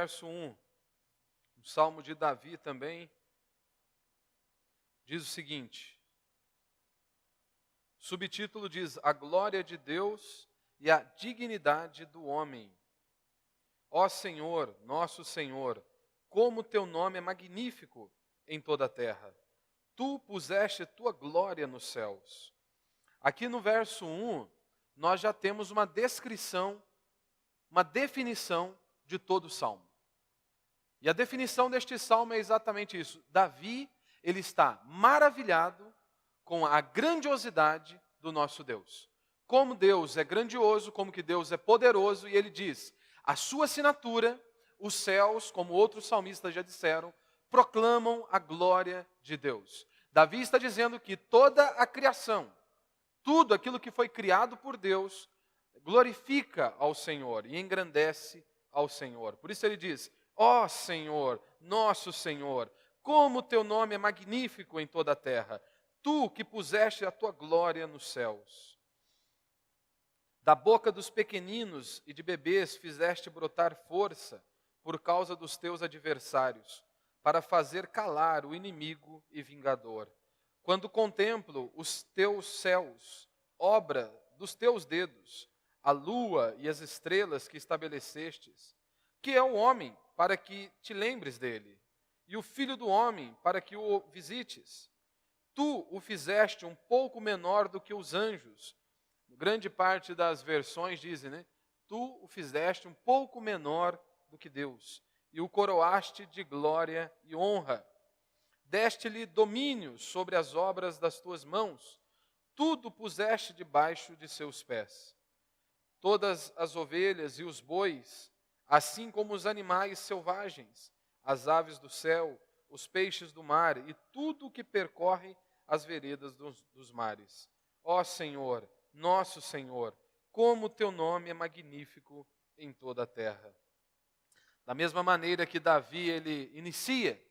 verso 1, o Salmo de Davi também, diz o seguinte, o subtítulo diz, a glória de Deus e a dignidade do homem. Ó Senhor, nosso Senhor, como teu nome é magnífico em toda a terra. Tu puseste tua glória nos céus. Aqui no verso 1, nós já temos uma descrição, uma definição de todo o Salmo. E a definição deste Salmo é exatamente isso. Davi, ele está maravilhado com a grandiosidade do nosso Deus. Como Deus é grandioso, como que Deus é poderoso, e ele diz, a sua assinatura, os céus, como outros salmistas já disseram, proclamam a glória de Deus. Davi está dizendo que toda a criação, tudo aquilo que foi criado por Deus, glorifica ao Senhor e engrandece ao Senhor. Por isso ele diz, ó Senhor, nosso Senhor, como teu nome é magnífico em toda a terra, tu que puseste a tua glória nos céus. Da boca dos pequeninos e de bebês fizeste brotar força por causa dos teus adversários, para fazer calar o inimigo e vingador. Quando contemplo os teus céus, obra dos teus dedos, a lua e as estrelas que estabelecestes, que é o homem para que te lembres dele, e o filho do homem para que o visites. Tu o fizeste um pouco menor do que os anjos. Grande parte das versões dizem, né? Tu o fizeste um pouco menor do que Deus, e o coroaste de glória e honra. Deste-lhe domínio sobre as obras das tuas mãos, tudo puseste debaixo de seus pés. Todas as ovelhas e os bois, assim como os animais selvagens, as aves do céu, os peixes do mar e tudo o que percorre as veredas dos mares. Ó Senhor, nosso Senhor, como teu nome é magnífico em toda a terra. Da mesma maneira que Davi, ele inicia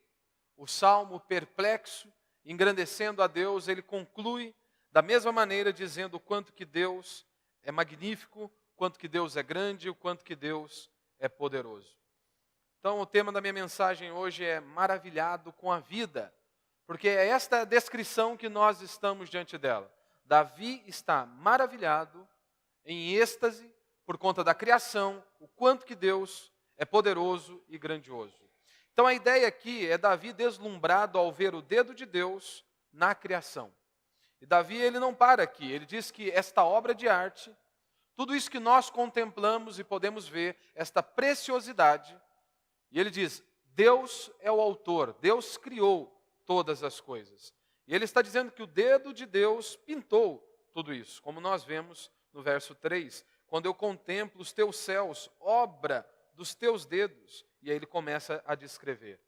o Salmo perplexo, engrandecendo a Deus, ele conclui da mesma maneira dizendo o quanto que Deus é magnífico, o quanto que Deus é grande, o quanto que Deus é poderoso. Então o tema da minha mensagem hoje é maravilhado com a vida, porque é esta descrição que nós estamos diante dela. Davi está maravilhado, em êxtase, por conta da criação, o quanto que Deus é poderoso e grandioso. Então a ideia aqui é Davi deslumbrado ao ver o dedo de Deus na criação. E Davi, ele não para aqui, ele diz que esta obra de arte, tudo isso que nós contemplamos e podemos ver, esta preciosidade, e ele diz, Deus é o autor, Deus criou todas as coisas. E ele está dizendo que o dedo de Deus pintou tudo isso, como nós vemos no verso 3, quando eu contemplo os teus céus, obra dos teus dedos, e aí ele começa a descrever.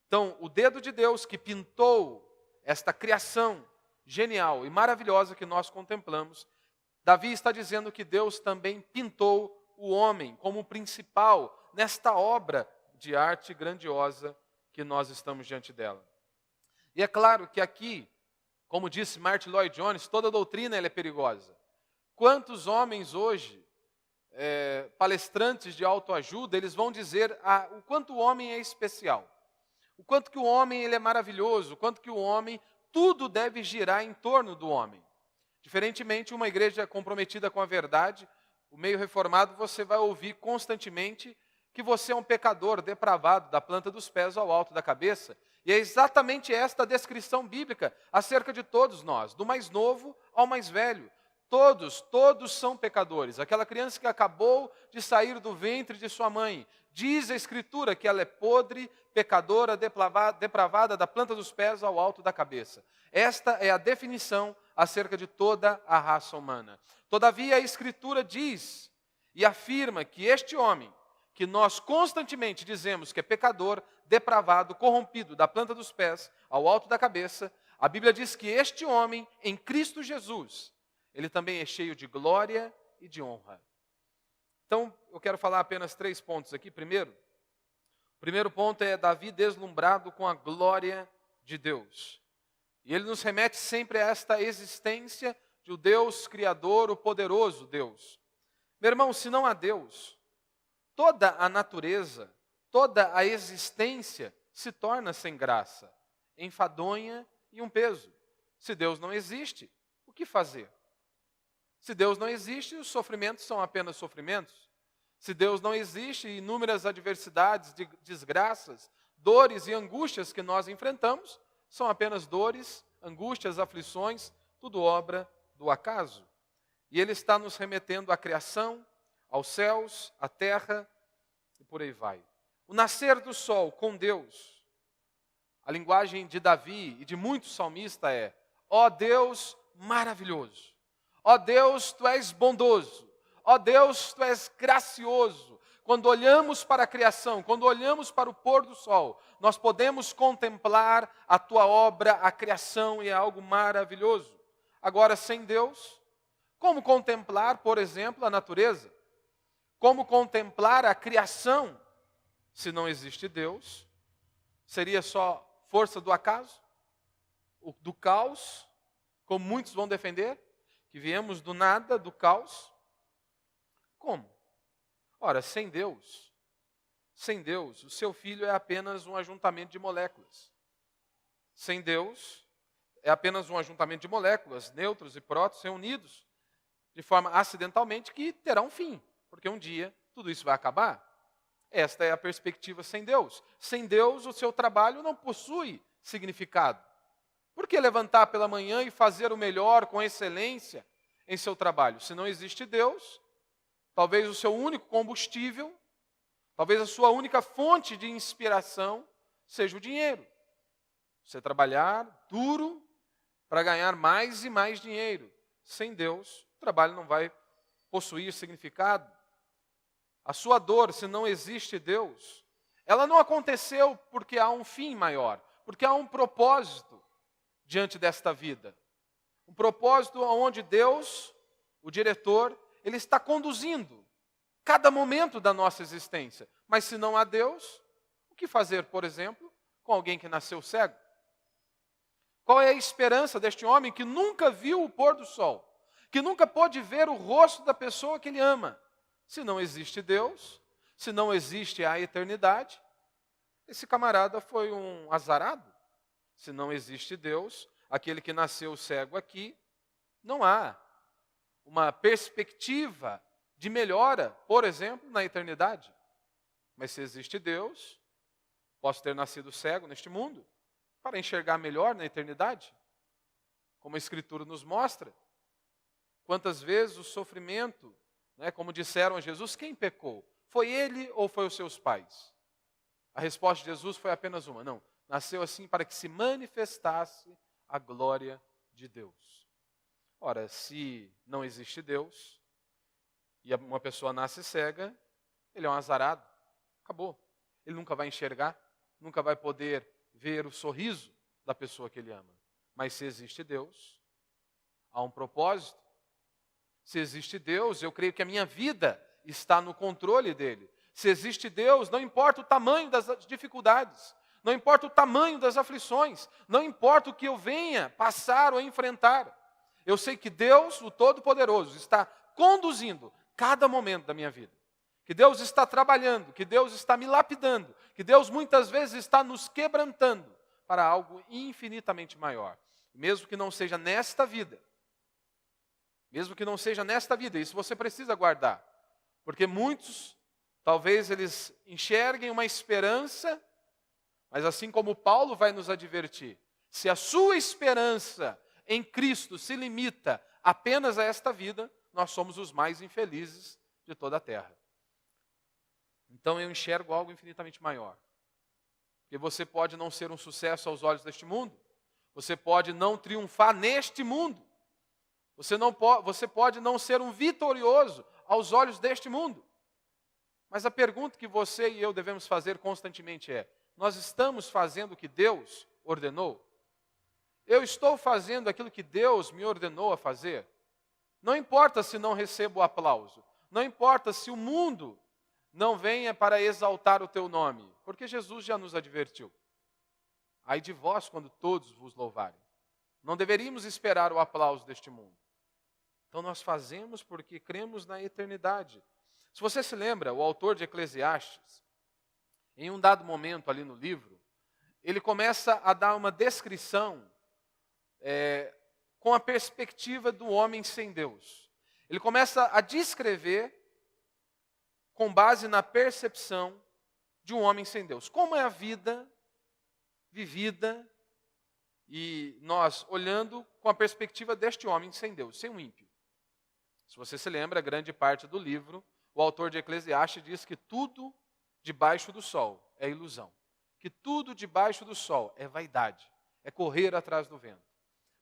Então, o dedo de Deus que pintou esta criação genial e maravilhosa que nós contemplamos, Davi está dizendo que Deus também pintou o homem como principal nesta obra de arte grandiosa que nós estamos diante dela. E é claro que aqui, como disse Martin Lloyd Jones, toda doutrina ela é perigosa. Quantos homens hoje, palestrantes de autoajuda, eles vão dizer o quanto o homem é especial, o quanto que o homem ele é maravilhoso, o quanto que o homem, tudo deve girar em torno do homem. Diferentemente, uma igreja comprometida com a verdade, o meio reformado, você vai ouvir constantemente que você é um pecador depravado da planta dos pés ao alto da cabeça. E é exatamente esta a descrição bíblica acerca de todos nós, do mais novo ao mais velho. Todos são pecadores. Aquela criança que acabou de sair do ventre de sua mãe, diz a Escritura que ela é podre, pecadora, depravada da planta dos pés ao alto da cabeça. Esta é a definição acerca de toda a raça humana. Todavia a Escritura diz e afirma que este homem, que nós constantemente dizemos que é pecador, depravado, corrompido da planta dos pés ao alto da cabeça, a Bíblia diz que este homem, em Cristo Jesus, ele também é cheio de glória e de honra. Então, eu quero falar apenas 3 pontos aqui. Primeiro, o primeiro ponto é Davi deslumbrado com a glória de Deus. E ele nos remete sempre a esta existência de o Deus Criador, o poderoso Deus. Meu irmão, se não há Deus, toda a natureza, toda a existência se torna sem graça, enfadonha e um peso. Se Deus não existe, o que fazer? Se Deus não existe, os sofrimentos são apenas sofrimentos. Se Deus não existe, inúmeras adversidades, desgraças, dores e angústias que nós enfrentamos são apenas dores, angústias, aflições, tudo obra do acaso. E Ele está nos remetendo à criação, aos céus, à terra e por aí vai. O nascer do sol com Deus, a linguagem de Davi e de muitos salmistas é: ó Deus maravilhoso, ó Deus, Tu és bondoso, ó Deus, Tu és gracioso. Quando olhamos para a criação, quando olhamos para o pôr do sol, nós podemos contemplar a Tua obra, a criação, e é algo maravilhoso. Agora, sem Deus, como contemplar, por exemplo, a natureza? Como contemplar a criação? Se não existe Deus, seria só força do acaso? Do caos, como muitos vão defender? Que viemos do nada, do caos? Como? Ora, sem Deus, o seu filho é apenas um ajuntamento de moléculas. Sem Deus, é apenas um ajuntamento de moléculas, nêutrons e prótons reunidos de forma acidentalmente que terá um fim, porque um dia tudo isso vai acabar. Esta é a perspectiva sem Deus. Sem Deus, o seu trabalho não possui significado. Por que levantar pela manhã e fazer o melhor com excelência em seu trabalho? Se não existe Deus, talvez o seu único combustível, talvez a sua única fonte de inspiração seja o dinheiro. Você trabalhar duro para ganhar mais e mais dinheiro. Sem Deus, o trabalho não vai possuir significado. A sua dor, se não existe Deus, ela não aconteceu porque há um fim maior, porque há um propósito diante desta vida. Um propósito onde Deus, o diretor, Ele está conduzindo cada momento da nossa existência. Mas se não há Deus, o que fazer, por exemplo, com alguém que nasceu cego? Qual é a esperança deste homem que nunca viu o pôr do sol, que nunca pôde ver o rosto da pessoa que ele ama? Se não existe Deus, se não existe a eternidade, esse camarada foi um azarado. Se não existe Deus, aquele que nasceu cego aqui, não há uma perspectiva de melhora, por exemplo, na eternidade. Mas se existe Deus, posso ter nascido cego neste mundo para enxergar melhor na eternidade, como a Escritura nos mostra. Quantas vezes o sofrimento, como disseram a Jesus, quem pecou? Foi ele ou foi os seus pais? A resposta de Jesus foi apenas uma: não, nasceu assim para que se manifestasse a glória de Deus. Ora, se não existe Deus, e uma pessoa nasce cega, ele é um azarado, acabou. Ele nunca vai enxergar, nunca vai poder ver o sorriso da pessoa que ele ama. Mas se existe Deus, há um propósito. Se existe Deus, eu creio que a minha vida está no controle dele. Se existe Deus, não importa o tamanho das dificuldades, não importa o tamanho das aflições, não importa o que eu venha passar ou enfrentar. Eu sei que Deus, o Todo-Poderoso, está conduzindo cada momento da minha vida. Que Deus está trabalhando, que Deus está me lapidando, que Deus muitas vezes está nos quebrantando para algo infinitamente maior. Mesmo que não seja nesta vida. Mesmo que não seja nesta vida, isso você precisa guardar. Porque muitos, talvez eles enxerguem uma esperança, mas assim como Paulo vai nos advertir, se a sua esperança em Cristo se limita apenas a esta vida, nós somos os mais infelizes de toda a terra. Então eu enxergo algo infinitamente maior. Porque você pode não ser um sucesso aos olhos deste mundo, você pode não triunfar neste mundo, você pode não ser um vitorioso aos olhos deste mundo. Mas a pergunta que você e eu devemos fazer constantemente é: nós estamos fazendo o que Deus ordenou? Eu estou fazendo aquilo que Deus me ordenou a fazer? Não importa se não recebo aplauso, não importa se o mundo não venha para exaltar o teu nome, porque Jesus já nos advertiu. Ai de vós quando todos vos louvarem. Não deveríamos esperar o aplauso deste mundo. Então nós fazemos porque cremos na eternidade. Se você se lembra, o autor de Eclesiastes, Em um dado momento ali no livro, ele começa a dar uma descrição com a perspectiva do homem sem Deus. Ele começa a descrever com base na percepção de um homem sem Deus. Como é a vida vivida e nós olhando com a perspectiva deste homem sem Deus, sem um ímpio. Se você se lembra, grande parte do livro, o autor de Eclesiastes diz que tudo debaixo do sol é ilusão. Que tudo debaixo do sol é vaidade, é correr atrás do vento.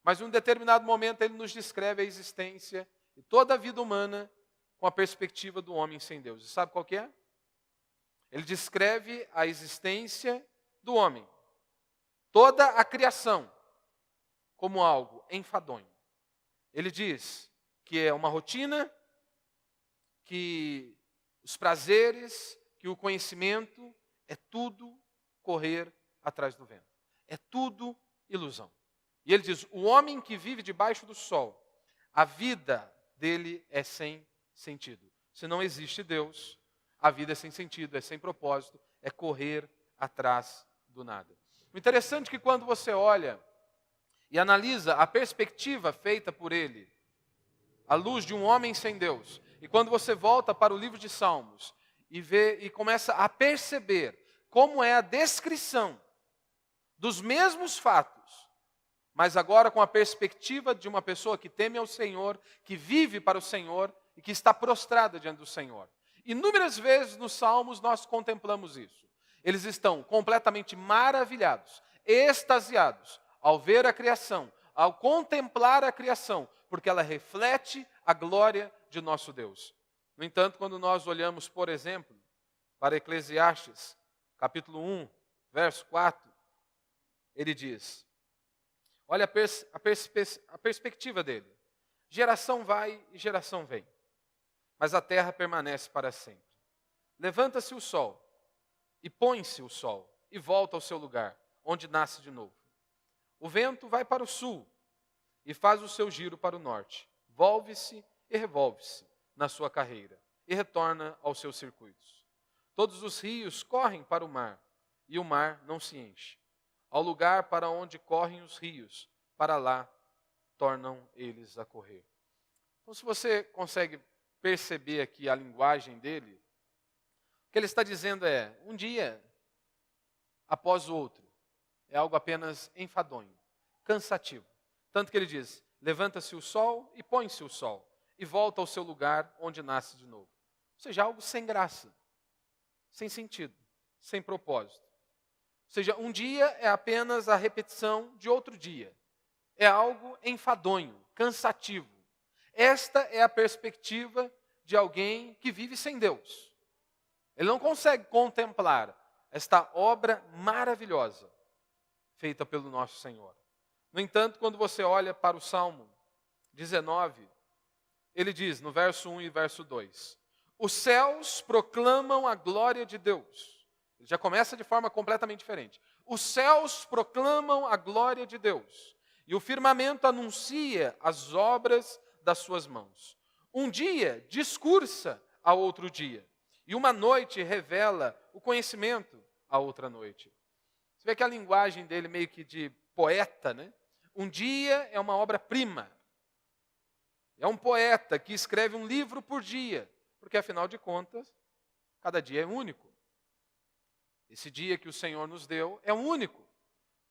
Mas em um determinado momento ele nos descreve a existência e toda a vida humana com a perspectiva do homem sem Deus. E sabe qual que é? Ele descreve a existência do homem, toda a criação, como algo enfadonho. Ele diz que é uma rotina, que os prazeres, que o conhecimento é tudo correr atrás do vento. É tudo ilusão. E ele diz, o homem que vive debaixo do sol, a vida dele é sem sentido. Se não existe Deus, a vida é sem sentido, é sem propósito, é correr atrás do nada. O interessante é que quando você olha e analisa a perspectiva feita por ele, à luz de um homem sem Deus, e quando você volta para o livro de Salmos e vê e começa a perceber como é a descrição dos mesmos fatos, mas agora com a perspectiva de uma pessoa que teme ao Senhor, que vive para o Senhor e que está prostrada diante do Senhor. Inúmeras vezes nos Salmos nós contemplamos isso. Eles estão completamente maravilhados, extasiados, ao ver a criação, ao contemplar a criação, porque ela reflete a glória de nosso Deus. No entanto, quando nós olhamos, por exemplo, para Eclesiastes, capítulo 1, verso 4, ele diz, olha a perspectiva dele. Geração vai e geração vem, mas a terra permanece para sempre. Levanta-se o sol, e põe-se o sol, e volta ao seu lugar, onde nasce de novo. O vento vai para o sul, e faz o seu giro para o norte. Volve-se e revolve-se na sua carreira, e retorna aos seus circuitos. Todos os rios correm para o mar, e o mar não se enche. Ao lugar para onde correm os rios, para lá tornam eles a correr. Então, se você consegue perceber aqui a linguagem dele, o que ele está dizendo é, um dia após o outro, é algo apenas enfadonho, cansativo. Tanto que ele diz, levanta-se o sol e põe-se o sol, e volta ao seu lugar onde nasce de novo. Ou seja, algo sem graça, sem sentido, sem propósito. Ou seja, um dia é apenas a repetição de outro dia. É algo enfadonho, cansativo. Esta é a perspectiva de alguém que vive sem Deus. Ele não consegue contemplar esta obra maravilhosa feita pelo nosso Senhor. No entanto, quando você olha para o Salmo 19, ele diz, no verso 1 e verso 2, os céus proclamam a glória de Deus. Ele já começa de forma completamente diferente. Os céus proclamam a glória de Deus, e o firmamento anuncia as obras das suas mãos. Um dia discursa a outro dia, e uma noite revela o conhecimento a outra noite. Você vê que a linguagem dele meio que de poeta, né? Um dia é uma obra-prima. É um poeta que escreve um livro por dia, porque afinal de contas, cada dia é único. Esse dia que o Senhor nos deu é único.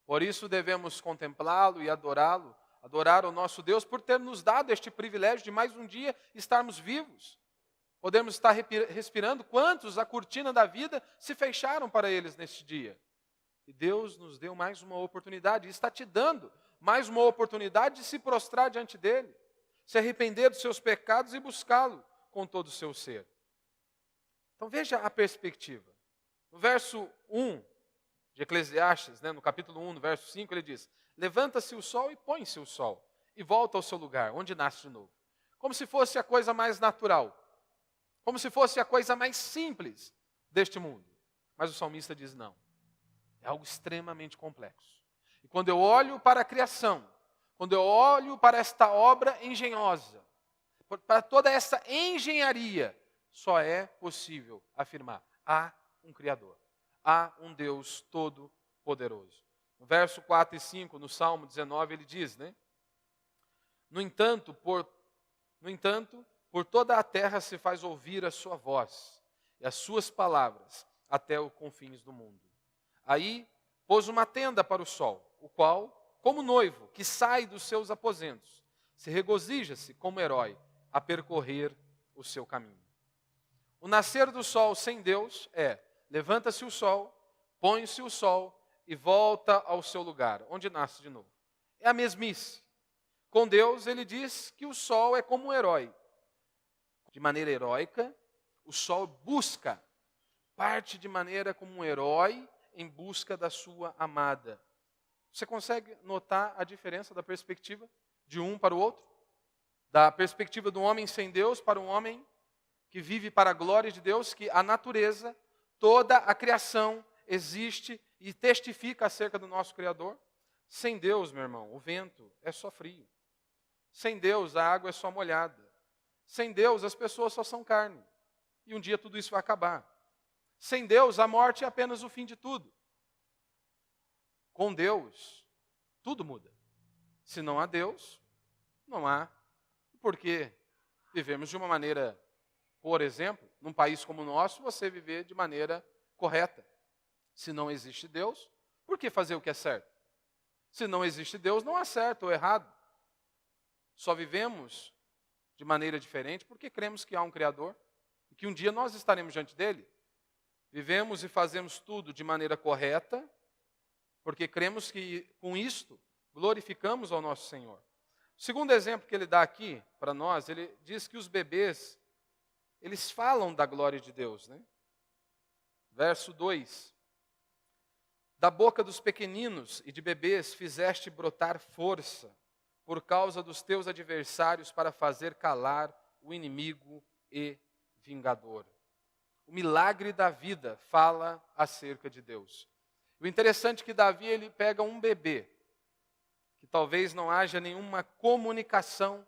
Por isso devemos contemplá-lo e adorá-lo, adorar o nosso Deus por ter nos dado este privilégio de mais um dia estarmos vivos. Podemos estar respirando. Quantos a cortina da vida se fecharam para eles neste dia? E Deus nos deu mais uma oportunidade, e está te dando mais uma oportunidade de se prostrar diante dele, se arrepender dos seus pecados e buscá-lo com todo o seu ser. Então veja a perspectiva. No verso 1 de Eclesiastes, no capítulo 1, no verso 5, ele diz, levanta-se o sol e põe-se o sol, e volta ao seu lugar, onde nasce de novo. Como se fosse a coisa mais natural, como se fosse a coisa mais simples deste mundo. Mas o salmista diz, não, é algo extremamente complexo. E quando eu olho para a criação, quando eu olho para esta obra engenhosa, para toda essa engenharia, só é possível afirmar, há um Criador. há um Deus todo-poderoso. No verso 4 e 5, no Salmo 19, ele diz, né? No entanto, por toda a terra se faz ouvir a sua voz e as suas palavras até os confins do mundo. Aí pôs uma tenda para o sol, o qual, como noivo que sai dos seus aposentos, se regozija-se como herói a percorrer o seu caminho. O nascer do sol sem Deus levanta-se o sol, põe-se o sol e volta ao seu lugar, onde nasce de novo. É a mesmice. Com Deus, ele diz que o sol é como um herói. De maneira heróica, o sol parte de maneira como um herói em busca da sua amada. Você consegue notar a diferença da perspectiva de um para o outro? Da perspectiva do homem sem Deus para um homem que vive para a glória de Deus, que a natureza, toda a criação existe e testifica acerca do nosso Criador. Sem Deus, meu irmão, o vento é só frio. Sem Deus, a água é só molhada. Sem Deus, as pessoas só são carne. E um dia tudo isso vai acabar. Sem Deus, a morte é apenas o fim de tudo. Com Deus, tudo muda. Se não há Deus, não há por que vivemos de uma maneira, por exemplo, num país como o nosso, você viver de maneira correta. Se não existe Deus, por que fazer o que é certo? Se não existe Deus, não há certo ou errado. Só vivemos de maneira diferente porque cremos que há um Criador e que um dia nós estaremos diante dele. Vivemos e fazemos tudo de maneira correta porque cremos que com isto glorificamos ao nosso Senhor. O segundo exemplo que ele dá aqui para nós, ele diz que os bebês, eles falam da glória de Deus, né? Verso 2. Da boca dos pequeninos e de bebês fizeste brotar força por causa dos teus adversários para fazer calar o inimigo e vingador. O milagre da vida fala acerca de Deus. O interessante é que Davi ele pega um bebê, que talvez não haja nenhuma comunicação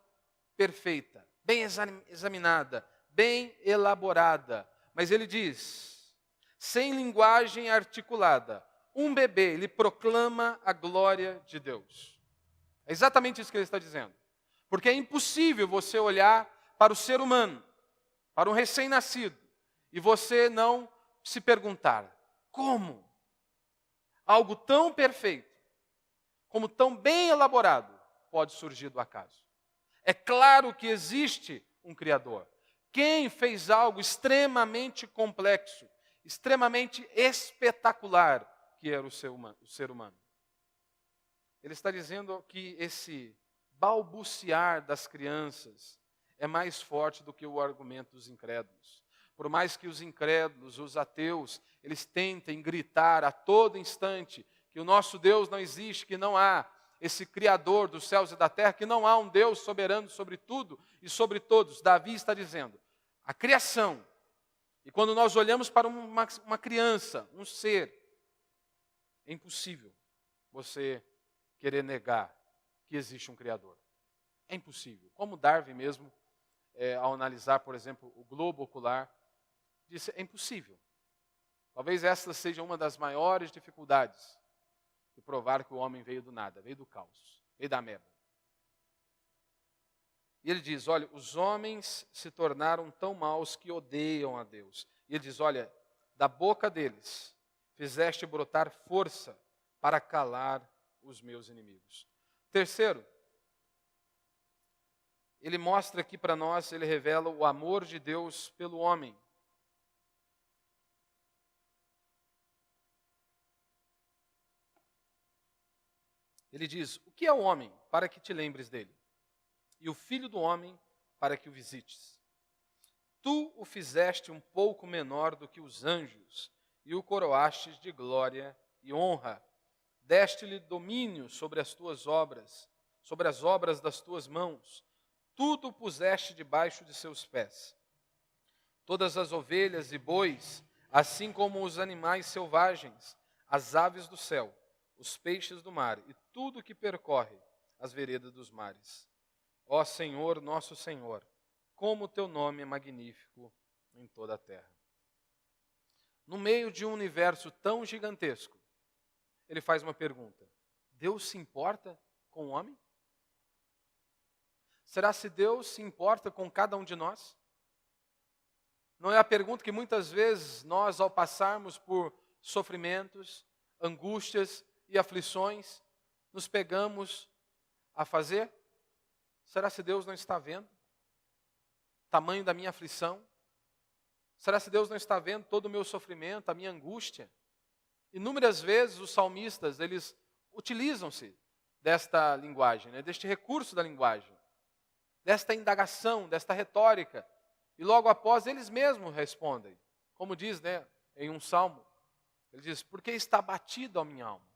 perfeita, bem examinada, bem elaborada, mas ele diz, sem linguagem articulada, um bebê, ele proclama a glória de Deus. É exatamente isso que ele está dizendo. Porque é impossível você olhar para o ser humano, para um recém-nascido, e você não se perguntar, como algo tão perfeito, como tão bem elaborado, pode surgir do acaso? É claro que existe um Criador. Quem fez algo extremamente complexo, extremamente espetacular, que era o ser humano. Ele está dizendo que esse balbuciar das crianças é mais forte do que o argumento dos incrédulos. Por mais que os incrédulos, os ateus, eles tentem gritar a todo instante que o nosso Deus não existe, que não há esse Criador dos céus e da terra, que não há um Deus soberano sobre tudo e sobre todos. Davi está dizendo, a criação, e quando nós olhamos para uma criança, um ser, é impossível você querer negar que existe um Criador. É impossível. Como Darwin mesmo, ao analisar, por exemplo, o globo ocular, disse, é impossível. Talvez essa seja uma das maiores dificuldades de provar que o homem veio do nada, veio do caos, veio da ameba. E ele diz, olha, os homens se tornaram tão maus que odeiam a Deus. E ele diz, olha, da boca deles fizeste brotar força para calar os meus inimigos. Terceiro, ele mostra aqui para nós, ele revela o amor de Deus pelo homem. Ele diz, o que é o homem para que te lembres dele? E o filho do homem para que o visites? Tu o fizeste um pouco menor do que os anjos e o coroastes de glória e honra. Deste-lhe domínio sobre as tuas obras, sobre as obras das tuas mãos. Tudo puseste debaixo de seus pés. Todas as ovelhas e bois, assim como os animais selvagens, as aves do céu, os peixes do mar e tudo que percorre as veredas dos mares. Ó Senhor, nosso Senhor, como o teu nome é magnífico em toda a terra. no meio de um universo tão gigantesco, ele faz uma pergunta: Deus se importa com o homem? Será se Deus se importa com cada um de nós? Não é a pergunta que muitas vezes nós, ao passarmos por sofrimentos, angústias e aflições, nos pegamos a fazer? Será se Deus não está vendo o tamanho da minha aflição? Será se Deus não está vendo todo o meu sofrimento, a minha angústia? Inúmeras vezes os salmistas, eles utilizam-se desta linguagem, deste recurso da linguagem, desta indagação, desta retórica. E logo após eles mesmos respondem. Como diz em um salmo, ele diz: por que está abatida a minha alma?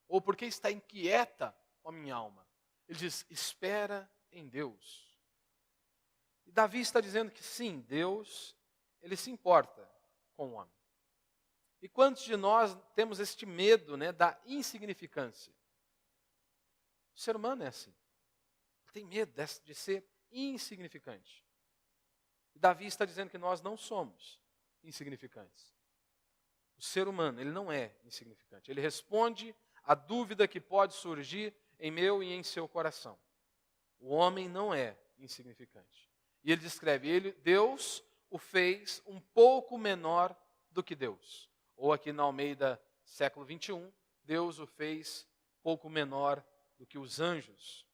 Ou por que está inquieta a minha alma? Ele diz: espera em Deus. E Davi está dizendo que sim, Deus, ele se importa com o homem. E quantos de nós temos este medo da insignificância? O ser humano é assim. Tem medo de ser insignificante. E Davi está dizendo que nós não somos insignificantes. O ser humano, ele não é insignificante. Ele responde à dúvida que pode surgir em meu e em seu coração. O homem não é insignificante. E ele descreve, Deus o fez um pouco menor do que Deus. Ou aqui na Almeida, século 21, Deus o fez pouco menor do que os anjos.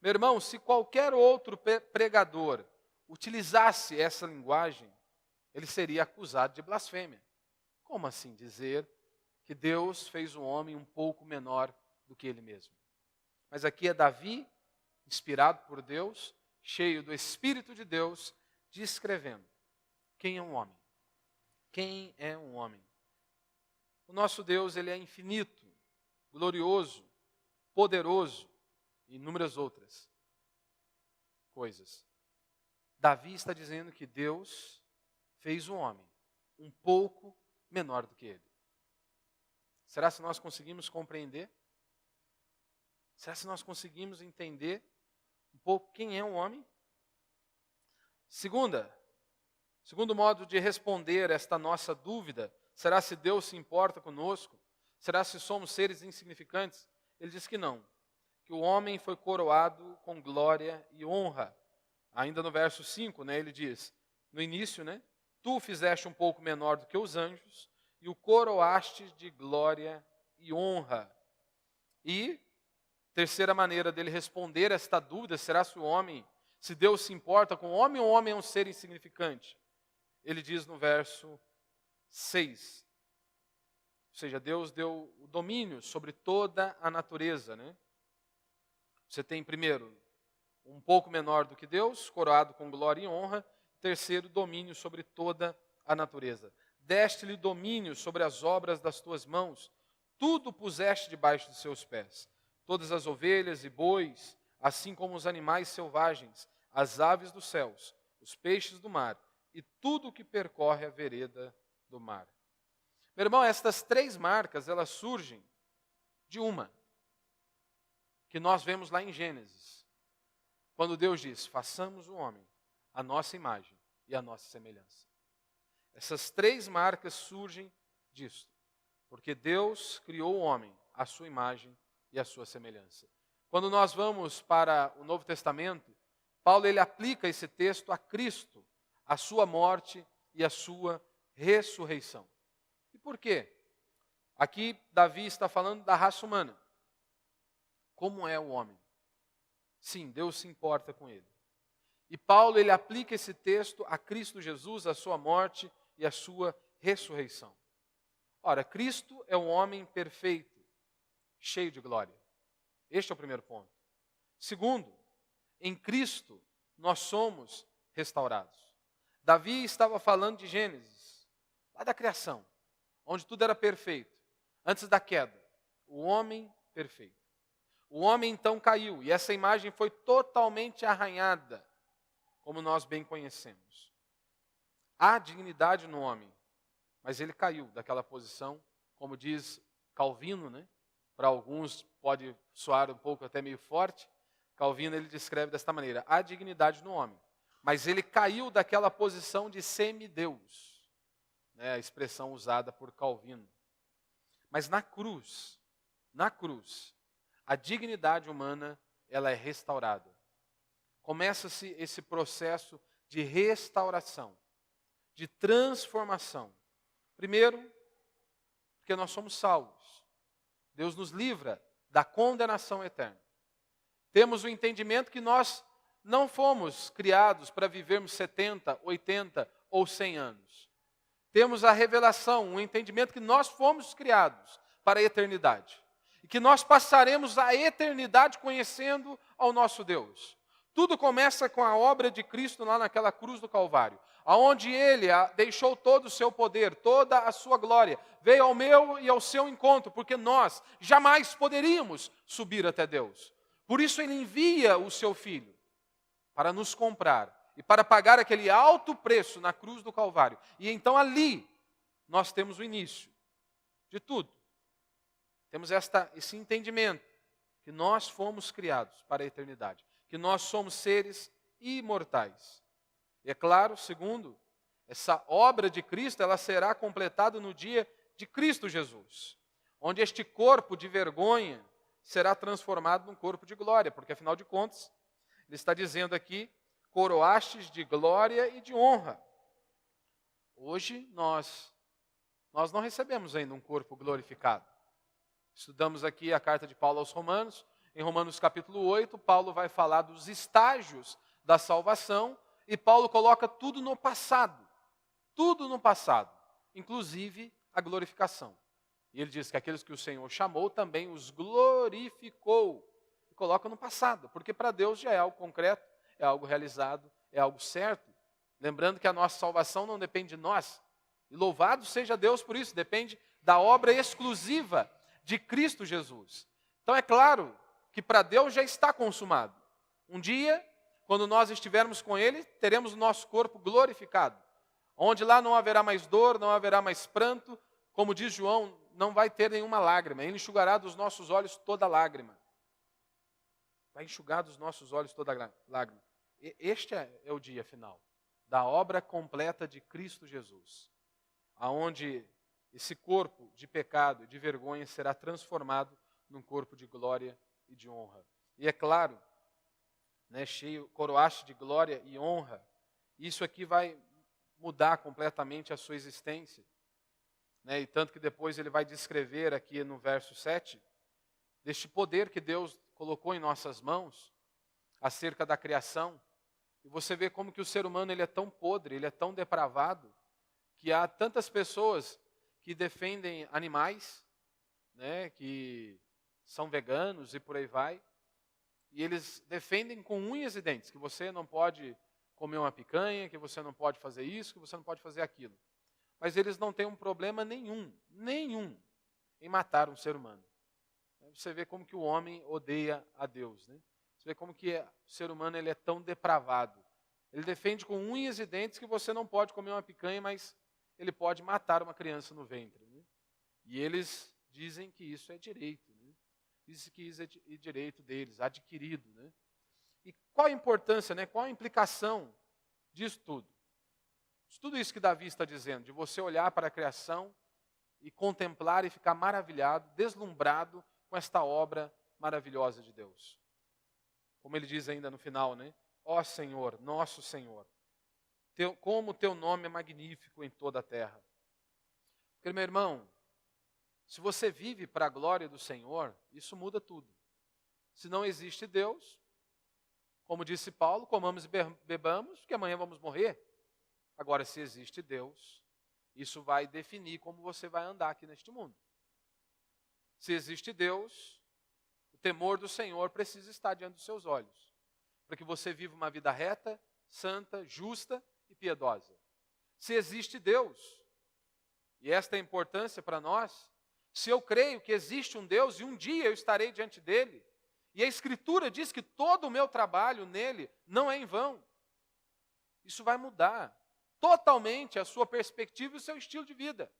Meu irmão, se qualquer outro pregador utilizasse essa linguagem, ele seria acusado de blasfêmia. Como assim dizer que Deus fez o homem um pouco menor do que ele mesmo? Mas aqui é Davi, inspirado por Deus, cheio do Espírito de Deus, descrevendo quem é um homem. Quem é um homem? O nosso Deus, ele é infinito, glorioso, poderoso e inúmeras outras coisas. Davi está dizendo que Deus fez um homem um pouco menor do que ele. Será se nós conseguimos compreender? Será se nós conseguimos entender um pouco quem é um homem? Segundo modo de responder esta nossa dúvida, será se Deus se importa conosco? Será se somos seres insignificantes? Ele diz que não, que o homem foi coroado com glória e honra. Ainda no verso 5, ele diz, no início, tu o fizeste um pouco menor do que os anjos e o coroaste de glória e honra. E terceira maneira dele responder esta dúvida, será se Deus se importa com o homem ou o homem é um ser insignificante? Ele diz no verso 6. Ou seja, Deus deu o domínio sobre toda a natureza, Você tem primeiro um pouco menor do que Deus, coroado com glória e honra. Terceiro, domínio sobre toda a natureza. Deste-lhe domínio sobre as obras das tuas mãos. Tudo puseste debaixo de seus pés. Todas as ovelhas e bois, assim como os animais selvagens, as aves dos céus, os peixes do mar e tudo o que percorre a vereda do mar. Meu irmão, estas três marcas, elas surgem de uma que nós vemos lá em Gênesis. Quando Deus diz, façamos o homem à nossa imagem e à nossa semelhança. Essas três marcas surgem disso, porque Deus criou o homem à sua imagem e à sua semelhança. Quando nós vamos para o Novo Testamento, Paulo ele aplica esse texto a Cristo, a sua morte e a sua ressurreição. E por quê? Aqui Davi está falando da raça humana. Como é o homem? Sim, Deus se importa com ele. E Paulo ele aplica esse texto a Cristo Jesus, a sua morte e a sua ressurreição. Ora, Cristo é um homem perfeito, cheio de glória. Este é o primeiro ponto. Segundo, em Cristo nós somos restaurados. Davi estava falando de Gênesis, lá da criação, onde tudo era perfeito, antes da queda, o homem perfeito. O homem então caiu, e essa imagem foi totalmente arranhada, como nós bem conhecemos. Há dignidade no homem, mas ele caiu daquela posição, como diz Calvino, Para alguns pode soar um pouco até meio forte. Calvino ele descreve desta maneira: há dignidade no homem, mas ele caiu daquela posição de semideus, né, a expressão usada por Calvino. Mas na cruz, a dignidade humana, ela é restaurada. Começa-se esse processo de restauração, de transformação. Primeiro, porque nós somos salvos. Deus nos livra da condenação eterna. Temos o entendimento que nós não fomos criados para vivermos 70, 80 ou 100 anos. Temos a revelação, o entendimento que nós fomos criados para a eternidade. E que nós passaremos a eternidade conhecendo ao nosso Deus. Tudo começa com a obra de Cristo lá naquela cruz do Calvário, aonde Ele deixou todo o seu poder, toda a sua glória, veio ao meu e ao seu encontro, porque nós jamais poderíamos subir até Deus. Por isso Ele envia o seu Filho para nos comprar e para pagar aquele alto preço na cruz do Calvário. E então ali nós temos o início de tudo. Temos esse entendimento que nós fomos criados para a eternidade, que nós somos seres imortais. E é claro, segundo, essa obra de Cristo, ela será completada no dia de Cristo Jesus, onde este corpo de vergonha será transformado num corpo de glória, porque afinal de contas, ele está dizendo aqui, coroastes de glória e de honra. Hoje nós não recebemos ainda um corpo glorificado. Estudamos aqui a carta de Paulo aos Romanos. Em Romanos capítulo 8, Paulo vai falar dos estágios da salvação e Paulo coloca tudo no passado, inclusive a glorificação. E ele diz que aqueles que o Senhor chamou também os glorificou. E coloca no passado, porque para Deus já é algo concreto, é algo realizado, é algo certo. Lembrando que a nossa salvação não depende de nós. E louvado seja Deus por isso, depende da obra exclusiva de Cristo Jesus. Então é claro que para Deus já está consumado. Um dia, quando nós estivermos com Ele, teremos o nosso corpo glorificado, onde lá não haverá mais dor, não haverá mais pranto, como diz João, não vai ter nenhuma lágrima, Ele enxugará dos nossos olhos toda lágrima. Vai enxugar dos nossos olhos toda lágrima. Este é o dia final, da obra completa de Cristo Jesus, aonde esse corpo de pecado e de vergonha será transformado num corpo de glória e de honra. E é claro, né, cheio, coroaste de glória e honra, isso aqui vai mudar completamente a sua existência. Né, e tanto que depois ele vai descrever aqui no verso 7, deste poder que Deus colocou em nossas mãos, acerca da criação. E você vê como que o ser humano ele é tão podre, ele é tão depravado, que há tantas pessoas que defendem animais, né, que são veganos e por aí vai, e eles defendem com unhas e dentes que você não pode comer uma picanha, que você não pode fazer isso, que você não pode fazer aquilo. Mas eles não têm um problema nenhum em matar um ser humano. Você vê como que o homem odeia a Deus, né? Você vê como que o ser humano ele é tão depravado. Ele defende com unhas e dentes que você não pode comer uma picanha, mas ele pode matar uma criança no ventre. Né? E eles dizem que isso é direito. Né? Dizem que isso é direito deles, adquirido. Né? E qual a importância, né? Qual a implicação disso tudo? De tudo isso que Davi está dizendo, de você olhar para a criação e contemplar e ficar maravilhado, deslumbrado com esta obra maravilhosa de Deus. Como ele diz ainda no final, né? Ó Senhor, nosso Senhor, como o teu nome é magnífico em toda a terra. Porque, meu irmão, se você vive para a glória do Senhor, isso muda tudo. Se não existe Deus, como disse Paulo, comamos e bebamos, porque amanhã vamos morrer. Agora, se existe Deus, isso vai definir como você vai andar aqui neste mundo. Se existe Deus, o temor do Senhor precisa estar diante dos seus olhos, para que você viva uma vida reta, santa, justa e piedosa. Se existe Deus, e esta é a importância para nós, se eu creio que existe um Deus e um dia eu estarei diante dele, e a Escritura diz que todo o meu trabalho nele não é em vão, isso vai mudar totalmente a sua perspectiva e o seu estilo de vida.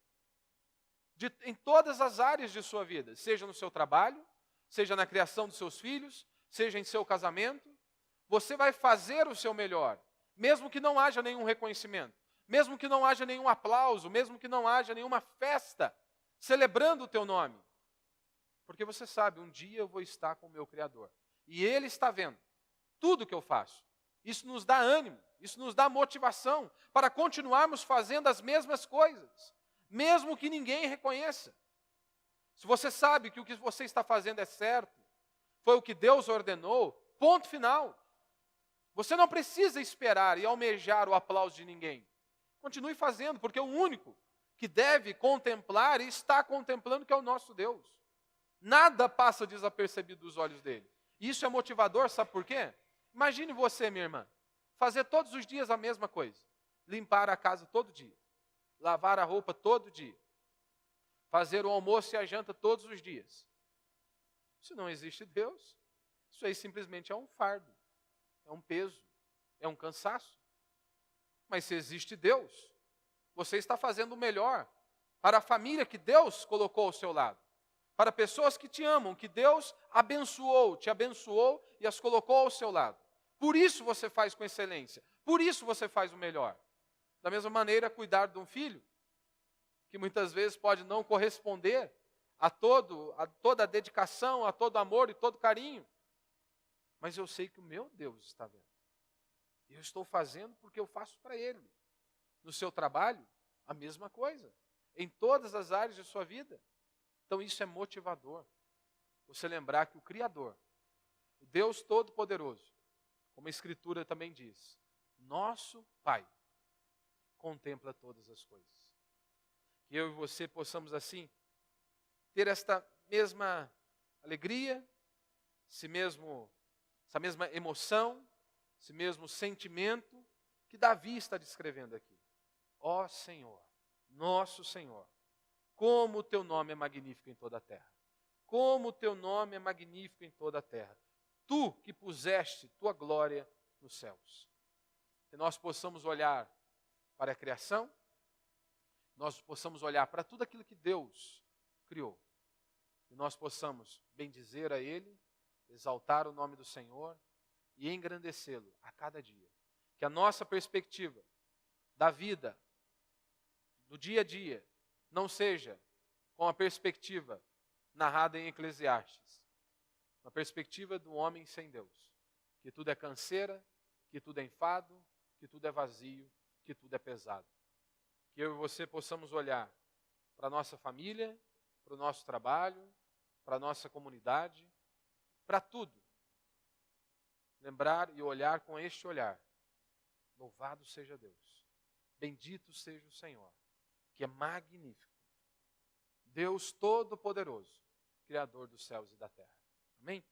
Em todas as áreas de sua vida, seja no seu trabalho, seja na criação dos seus filhos, seja em seu casamento, você vai fazer o seu melhor, mesmo que não haja nenhum reconhecimento, mesmo que não haja nenhum aplauso, mesmo que não haja nenhuma festa celebrando o teu nome. Porque você sabe, um dia eu vou estar com o meu Criador. E Ele está vendo tudo que eu faço. Isso nos dá ânimo, isso nos dá motivação para continuarmos fazendo as mesmas coisas, mesmo que ninguém reconheça. Se você sabe que o que você está fazendo é certo, foi o que Deus ordenou, ponto final. Você não precisa esperar e almejar o aplauso de ninguém. Continue fazendo, porque o único que deve contemplar e está contemplando que é o nosso Deus. Nada passa desapercebido dos olhos dele. Isso é motivador, sabe por quê? Imagine você, minha irmã, fazer todos os dias a mesma coisa. Limpar a casa todo dia. Lavar a roupa todo dia. Fazer o almoço e a janta todos os dias. Se não existe Deus, isso aí simplesmente é um fardo, é um peso, é um cansaço. Mas se existe Deus, você está fazendo o melhor para a família que Deus colocou ao seu lado. Para pessoas que te amam, que Deus abençoou, te abençoou e as colocou ao seu lado. Por isso você faz com excelência, por isso você faz o melhor. Da mesma maneira, cuidar de um filho, que muitas vezes pode não corresponder a toda a dedicação, a todo amor e todo carinho. Mas eu sei que o meu Deus está vendo. Eu estou fazendo porque eu faço para Ele. No seu trabalho, a mesma coisa. Em todas as áreas de sua vida. Então isso é motivador. Você lembrar que o Criador, o Deus Todo-Poderoso, como a Escritura também diz, nosso Pai, contempla todas as coisas. Que eu e você possamos assim, ter esta mesma alegria, essa mesma emoção, esse mesmo sentimento que Davi está descrevendo aqui. Ó Senhor, nosso Senhor, como o teu nome é magnífico em toda a terra. Como o teu nome é magnífico em toda a terra. Tu que puseste tua glória nos céus. Que nós possamos olhar para a criação, nós possamos olhar para tudo aquilo que Deus criou. E nós possamos bendizer a Ele, exaltar o nome do Senhor e engrandecê-lo a cada dia. Que a nossa perspectiva da vida, do dia a dia, não seja com a perspectiva narrada em Eclesiastes, uma perspectiva do homem sem Deus, que tudo é canseira, que tudo é enfado, que tudo é vazio, que tudo é pesado. Que eu e você possamos olhar para a nossa família, para o nosso trabalho, para a nossa comunidade, para tudo. Lembrar e olhar com este olhar. Louvado seja Deus. Bendito seja o Senhor, que é magnífico. Deus Todo-Poderoso, Criador dos céus e da terra. Amém?